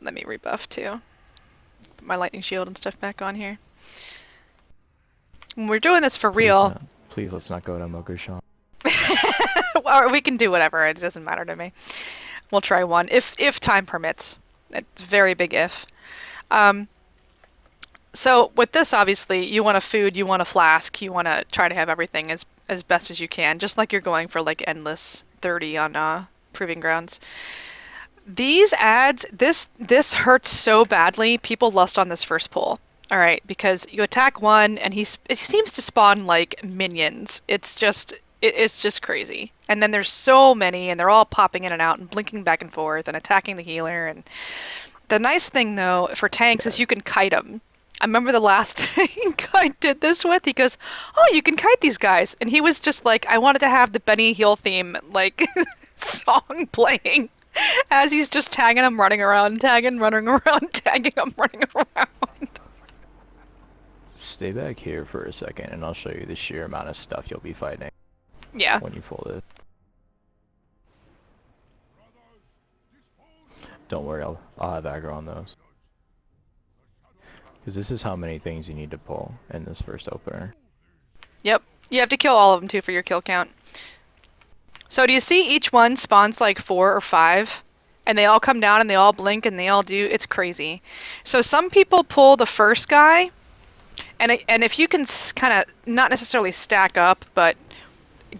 Let me rebuff too. Put my lightning shield and stuff back on here. When we're doing this for Please real, not. Please let's not go to Mokushan. or we can do whatever. It doesn't matter to me. We'll try one if time permits. It's a very big if. Um, so with this, obviously, you want a food, you want a flask, you want to try to have everything as best as you can, just like you're going for like endless 30 on Proving Grounds. These ads, this hurts so badly. People lust on this first pull. All right, because you attack one and it seems to spawn like minions. It's just crazy. And then there's so many and they're all popping in and out and blinking back and forth and attacking the healer. And the nice thing though for tanks Yeah. is you can kite them. I remember the last tank I did this with. He goes, "Oh, you can kite these guys," and he was just like, "I wanted to have the Benny Hill theme like song playing." As he's just tagging him, running around, tagging, running around, tagging him, running around. Stay back here for a second and I'll show you the sheer amount of stuff you'll be fighting Yeah. when you pull this. Don't worry, I'll have aggro on those. Because this is how many things you need to pull in this first opener. Yep. You have to kill all of them too for your kill count. So do you see each one spawns like 4 or 5? And they all come down and they all blink and they all do. It's crazy. So some people pull the first guy, and if you can kind of not necessarily stack up, but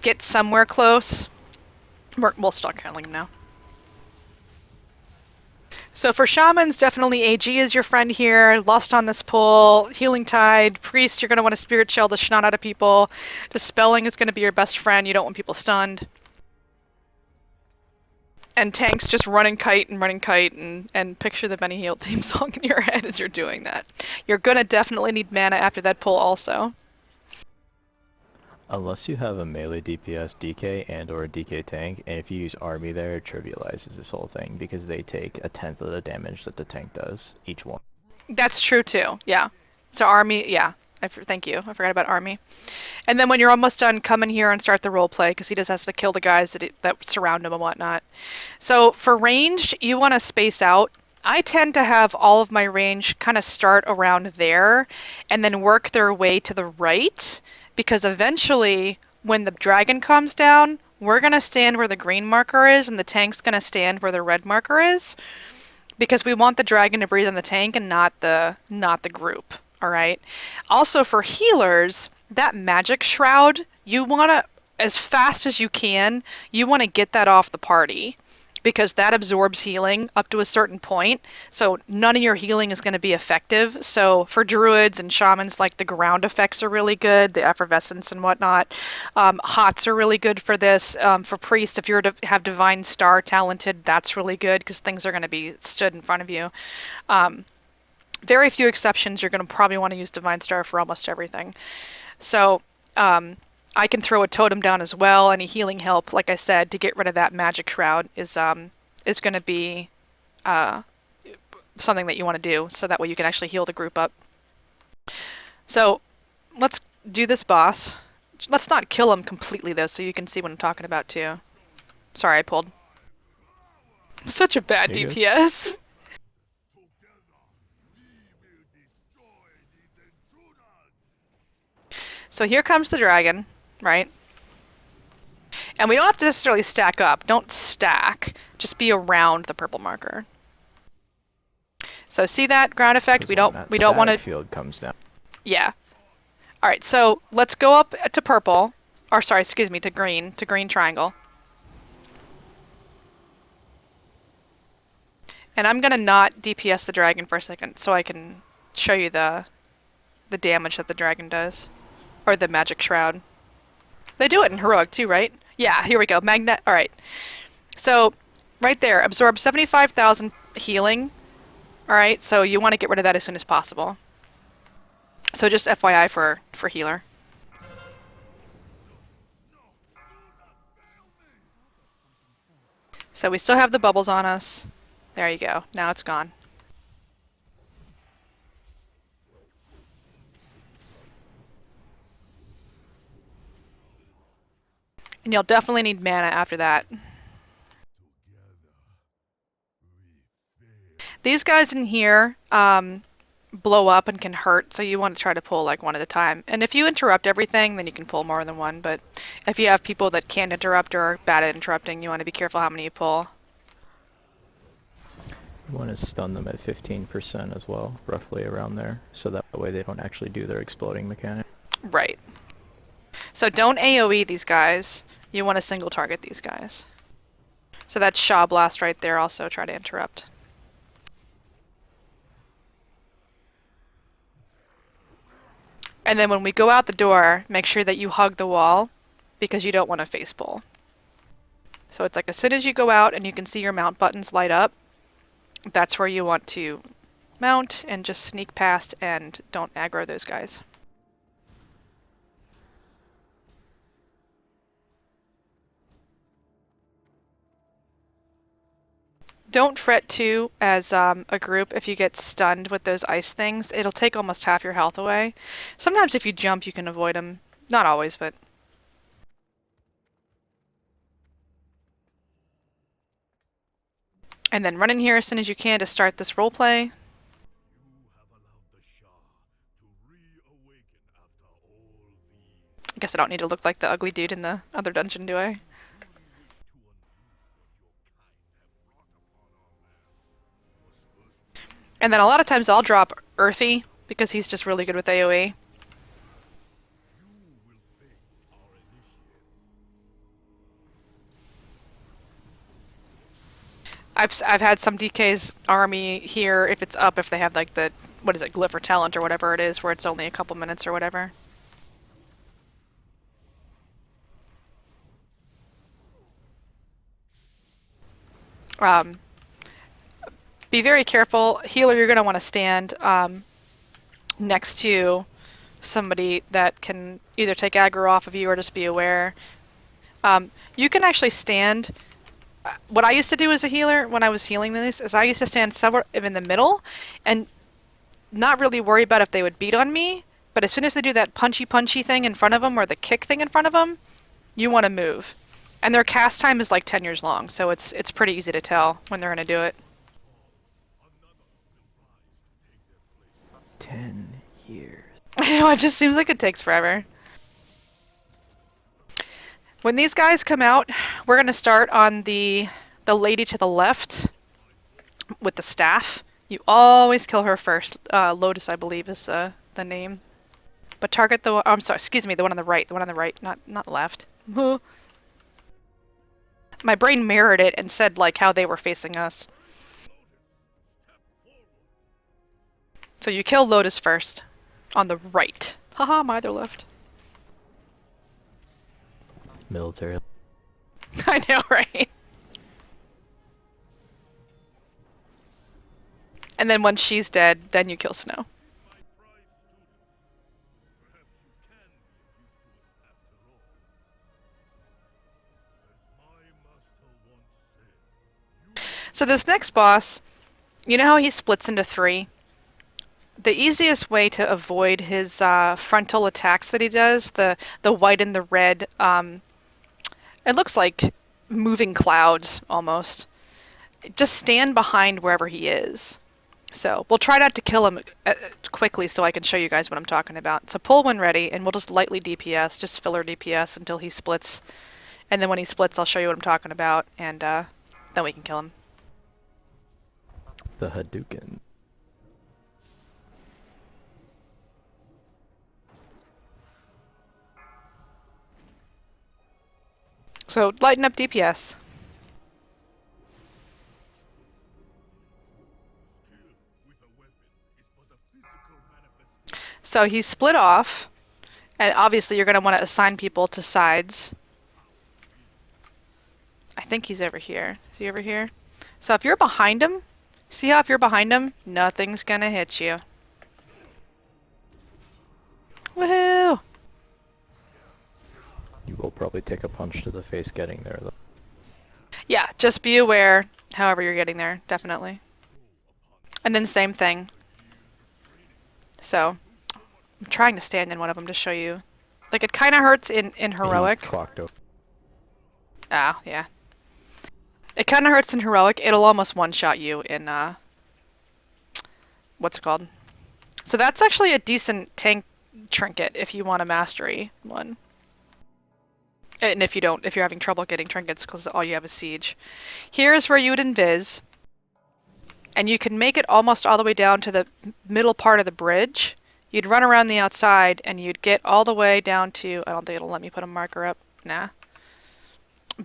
get somewhere close, we'll start killing him now. So for shamans, definitely AG is your friend here. Lost on this pull. Healing Tide. Priest, you're going to want to Spirit Shell the snot out of people. Dispelling is going to be your best friend. You don't want people stunned. And tanks just running kite and picture the Benny Hill theme song in your head as you're doing that. You're going to definitely need mana after that pull also. Unless you have a melee DPS DK and or a DK tank, and if you use army there, it trivializes this whole thing because they take 1/10 of the damage that the tank does, each one. That's true too, yeah. So army, yeah. Thank you. I forgot about army. And then when you're almost done, come in here and start the role play because he does have to kill the guys that surround him and whatnot. So for range, you want to space out. I tend to have all of my range kind of start around there and then work their way to the right because eventually when the dragon comes down, we're going to stand where the green marker is and the tank's going to stand where the red marker is because we want the dragon to breathe on the tank and not the group. All right. Also for healers, that magic shroud, you want to as fast as you can, you want to get that off the party because that absorbs healing up to a certain point. So none of your healing is going to be effective. So for druids and shamans, like the ground effects are really good, the effervescence and whatnot. Hots are really good for this. For priest, if you're to have divine star talented, that's really good because things are going to be stood in front of you. Very few exceptions. You're going to probably want to use divine star for almost everything. So I can throw a totem down as well. Any healing help, like I said, to get rid of that magic shroud is going to be something that you want to do, so that way you can actually heal the group up. So let's do this boss. Let's not kill him completely though, so you can see what I'm talking about too. Sorry, I pulled. Such a bad You're good. DPS. So here comes the dragon, right? And we don't have to necessarily stack up. Don't stack. Just be around the purple marker. So see that ground effect? We don't want to. Field comes down. Yeah. All right. So let's go up to purple, or sorry, excuse me, to green triangle. And I'm gonna not DPS the dragon for a second, so I can show you the damage that the dragon does, or the magic shroud. They do it in heroic too, right? Yeah. Here we go. Magnet. All right. So right there, absorb 75,000 healing. All right. So you want to get rid of that as soon as possible. So just FYI for healer. So we still have the bubbles on us. There you go. Now it's gone. And you'll definitely need mana after that. These guys in here blow up and can hurt, so you want to try to pull like one at a time. And if you interrupt everything, then you can pull more than one. But if you have people that can't interrupt or are bad at interrupting, you want to be careful how many you pull. You want to stun them at 15% as well, roughly around there, so that way they don't actually do their exploding mechanic. Right. So don't AoE these guys. You want to single target these guys. So that's Shaw Blast right there, also try to interrupt. And then when we go out the door, make sure that you hug the wall because you don't want to face pull. So it's like as soon as you go out and you can see your mount buttons light up, that's where you want to mount and just sneak past and don't aggro those guys. Don't fret too as a group if you get stunned with those ice things. It'll take almost half your health away. Sometimes if you jump you can avoid them. Not always, but... And then run in here as soon as you can to start this roleplay. I guess I don't need to look like the ugly dude in the other dungeon, do I? And then a lot of times I'll drop Earthy because he's just really good with AoE. I've had some DK's army here if it's up, if they have like the, what is it, glyph or talent or whatever it is, where it's only a couple minutes or whatever. Be very careful. Healer, you're going to want to stand next to somebody that can either take aggro off of you or just be aware. You can actually stand. What I used to do as a healer when I was healing this is I used to stand somewhere in the middle and not really worry about if they would beat on me, but as soon as they do that punchy thing in front of them or the kick thing in front of them, you want to move. And their cast time is like 10 years long, so it's pretty easy to tell when they're going to do it. 10 years. I know, it just seems like it takes forever. When these guys come out, we're going to start on the lady to the left with the staff. You always kill her first. Lotus, I believe, is the name. But target the... I'm sorry, excuse me, the one on the right. The one on the right, not left. My brain mirrored it and said, like, how they were facing us. So you kill Lotus first. On the right. Haha, my other left. Military. I know, right? And then once she's dead, then you kill Snow. So this next boss, you know how he splits into 3? The easiest way to avoid his frontal attacks that he does, the white and the red, it looks like moving clouds almost. Just stand behind wherever he is. So we'll try not to kill him quickly so I can show you guys what I'm talking about. So pull when ready, and we'll just lightly DPS, just filler DPS until he splits. And then when he splits, I'll show you what I'm talking about, and then we can kill him. The Hadouken. So lighten up DPS. So he's split off, and obviously you're going to want to assign people to sides. I think he's over here. Is he over here? So if you're behind him, see how if you're behind him, nothing's going to hit you. Woohoo! You will probably take a punch to the face getting there, though. Yeah, just be aware however you're getting there, definitely. And then same thing. So, I'm trying to stand in one of them to show you. Like, it kind of hurts in heroic. He clocked over. Ah, yeah. It kind of hurts in heroic. It'll almost one-shot you in what's it called? So that's actually a decent tank trinket if you want a mastery one. And if you're having trouble getting trinkets because all you have is siege. Here's where you would invis, and you can make it almost all the way down to the middle part of the bridge. You'd run around the outside, and you'd get all the way down to, I don't think it'll let me put a marker up. Nah.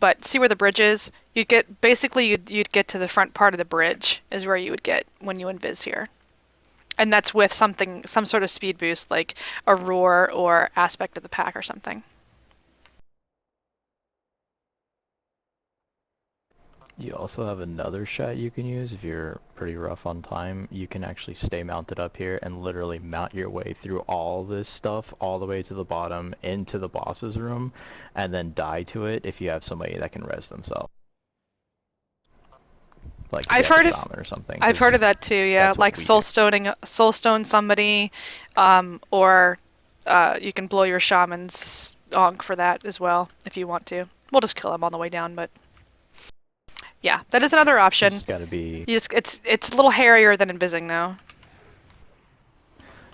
But see where the bridge is? You'd get to the front part of the bridge is where you would get when you invis here. And that's with some sort of speed boost, like a roar or aspect of the pack or something. You also have another shot you can use if you're pretty rough on time. You can actually stay mounted up here and literally mount your way through all this stuff all the way to the bottom into the boss's room and then die to it if you have somebody that can res themselves. Like I've heard of shaman or something. I've heard of that too, yeah. Like soulstone somebody, or you can blow your shaman's onk for that as well if you want to. We'll just kill him on the way down, but yeah, that is another option. It's gotta be. It's a little hairier than invising though.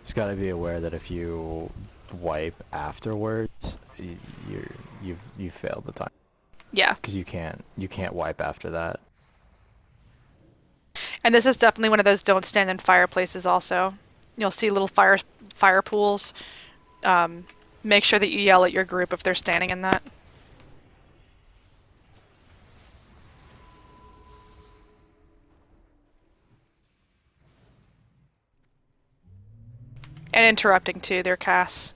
Just gotta be aware that if you wipe afterwards, you've failed the time. Yeah. Because you can't wipe after that. And this is definitely one of those don't stand in fireplaces also. You'll see little fire pools. Make sure that you yell at your group if they're standing in that. And interrupting too their casts,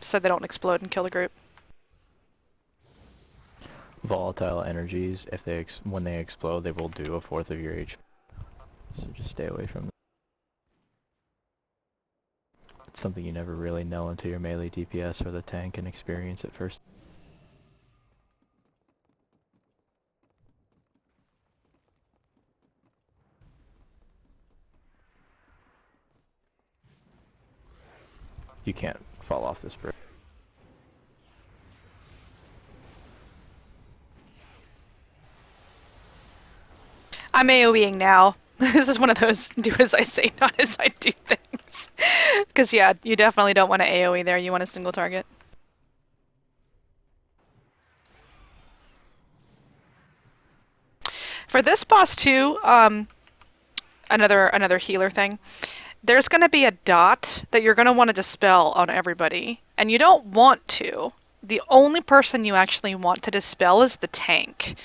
so they don't explode and kill the group. Volatile energies, when they explode, they will do a fourth of your HP. So just stay away from them. It's something you never really know until you're melee DPS or the tank and experience it first. You can't fall off this bridge. I'm AoEing now. This is one of those do as I say, not as I do things. Because yeah, you definitely don't want to AoE there. You want a single target. For this boss too, another healer thing. There's going to be a dot that you're going to want to dispel on everybody, and you don't want to. The only person you actually want to dispel is the tank.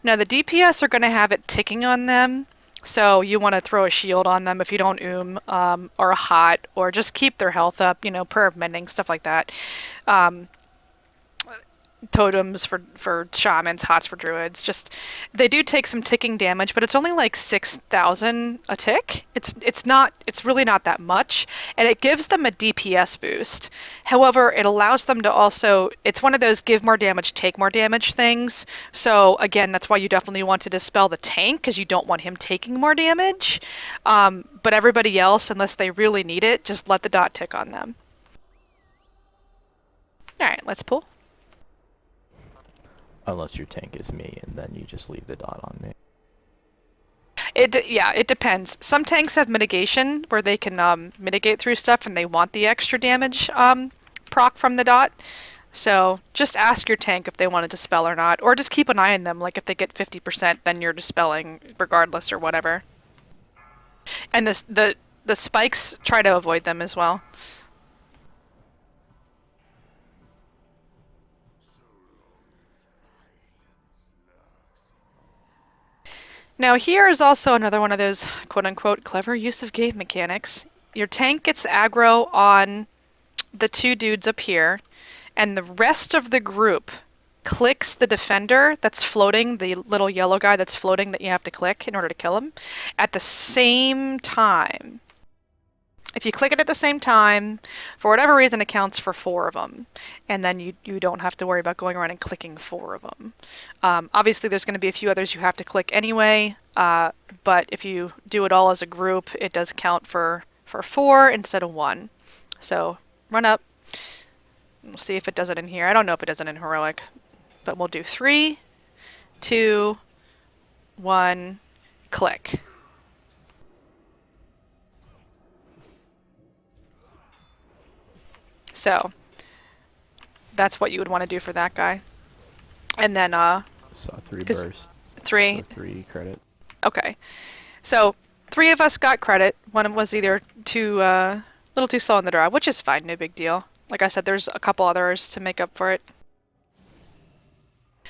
Now the DPS are going to have it ticking on them, so you want to throw a shield on them if you don't or a hot, or just keep their health up, prayer of mending, stuff like that. Totems for shamans, hots for druids. Just they do take some ticking damage, but it's only like 6,000 a tick. It's really not that much, and it gives them a DPS boost. However, it allows them to also, it's one of those give more damage, take more damage things. So again, that's why you definitely want to dispel the tank, because you don't want him taking more damage. But everybody else, unless they really need it, just let the dot tick on them. All right, let's pull. Unless your tank is me, and then you just leave the dot on me. It depends. Some tanks have mitigation where they can mitigate through stuff, and they want the extra damage proc from the dot. So just ask your tank if they want to dispel or not, or just keep an eye on them. Like if they get 50%, then you're dispelling regardless or whatever. And the spikes, try to avoid them as well. Now here is also another one of those quote-unquote clever use of game mechanics. Your tank gets aggro on the two dudes up here, and the rest of the group clicks the defender that's floating, the little yellow guy that's floating that you have to click in order to kill him, at the same time. If you click it at the same time, for whatever reason, it counts for 4 of them. And then you don't have to worry about going around and clicking 4 of them. Obviously, there's going to be a few others you have to click anyway, but if you do it all as a group, it does count for 4 instead of 1. So run up. We'll see if it does it in here. I don't know if it does it in Heroic, but we'll do 3, 2, 1, click. So that's what you would want to do for that guy. And then, Saw 3 because bursts, so three, 3 credit. okay. So 3 of us got credit. One was either too, little too slow in the draw, which is fine, no big deal. Like I said, there's a couple others to make up for it.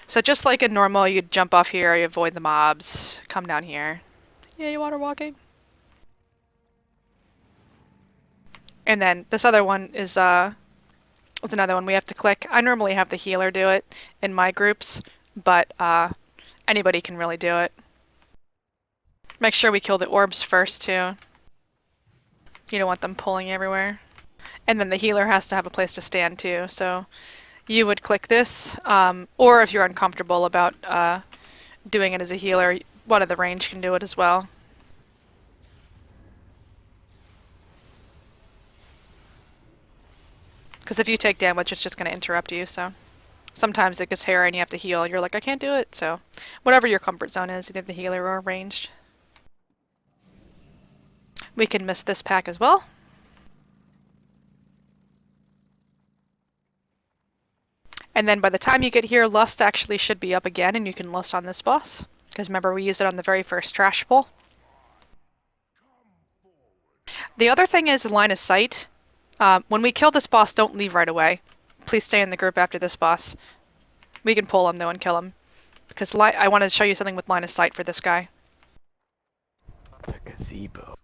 So just like in normal, you'd jump off here, you avoid the mobs, come down here. Yay, water walking. And then this other one is was another one we have to click. I normally have the healer do it in my groups, but anybody can really do it. Make sure we kill the orbs first too. You don't want them pulling everywhere. And then the healer has to have a place to stand too. So you would click this, or if you're uncomfortable about doing it as a healer, one of the range can do it as well. Because if you take damage, it's just going to interrupt you, so. Sometimes it gets hairy and you have to heal, and you're like, I can't do it, so. Whatever your comfort zone is, either the healer or ranged. We can miss this pack as well. And then by the time you get here, Lust actually should be up again, and you can Lust on this boss. Because remember, we used it on the very first trash pull. The other thing is line of sight. When we kill this boss, don't leave right away. Please stay in the group after this boss. We can pull him though and kill him. Because I want to show you something with line of sight for this guy. The gazebo.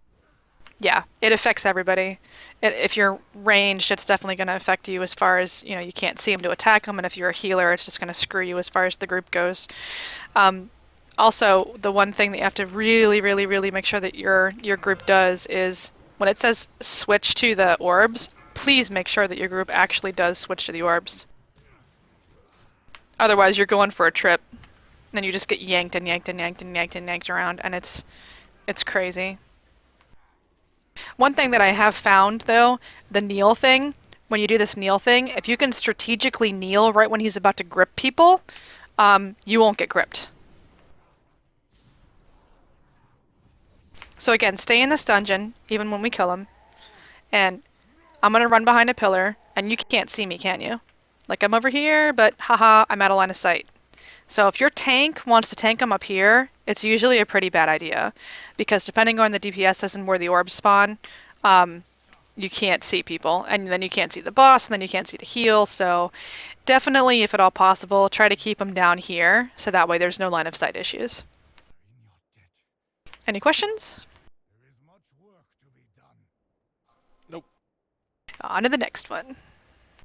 Yeah, it affects everybody. If you're ranged, it's definitely going to affect you as far as, you know, you can't see him to attack him, and if you're a healer, it's just going to screw you as far as the group goes. Also, the one thing that you have to really, really, really make sure that your group does is when it says switch to the orbs, please make sure that your group actually does switch to the orbs. Otherwise, you're going for a trip. Then you just get yanked and yanked and yanked and yanked and yanked around, and it's crazy. One thing that I have found, though, the kneel thing, when you do this kneel thing, if you can strategically kneel right when he's about to grip people, you won't get gripped. So again, stay in this dungeon, even when we kill him, and I'm going to run behind a pillar, and you can't see me, can you? Like, I'm over here, but haha, I'm out of line of sight. So if your tank wants to tank him up here, it's usually a pretty bad idea, because depending on the DPS and where the orbs spawn, you can't see people, and then you can't see the boss, and then you can't see the heal, so definitely, if at all possible, try to keep them down here, so that way there's no line of sight issues. Any questions? Nope. On to the next one.